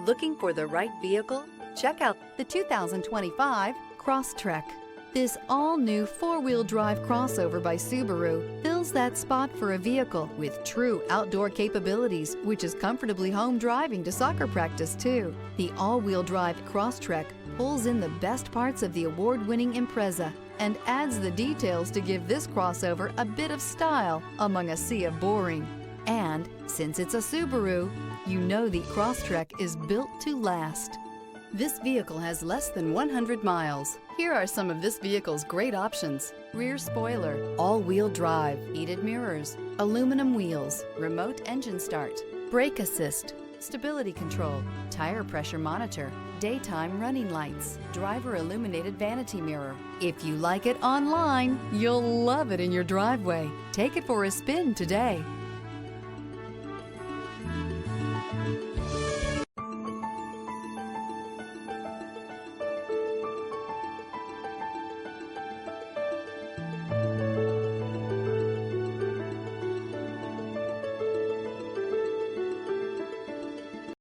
Looking for the right vehicle? Check out the 2025 Crosstrek. This all-new four-wheel drive crossover by Subaru fills that spot for a vehicle with true outdoor capabilities, which is comfortably home driving to soccer practice too. The all-wheel drive Crosstrek pulls in the best parts of the award-winning Impreza and adds the details to give this crossover a bit of style among a sea of boring. And since it's a Subaru, you know the Crosstrek is built to last. This vehicle has less than 100 miles. Here are some of this vehicle's great options: rear spoiler, all-wheel drive, heated mirrors, aluminum wheels, remote engine start, brake assist, stability control, tire pressure monitor, daytime running lights, driver illuminated vanity mirror. If you like it online, you'll love it in your driveway. Take it for a spin today.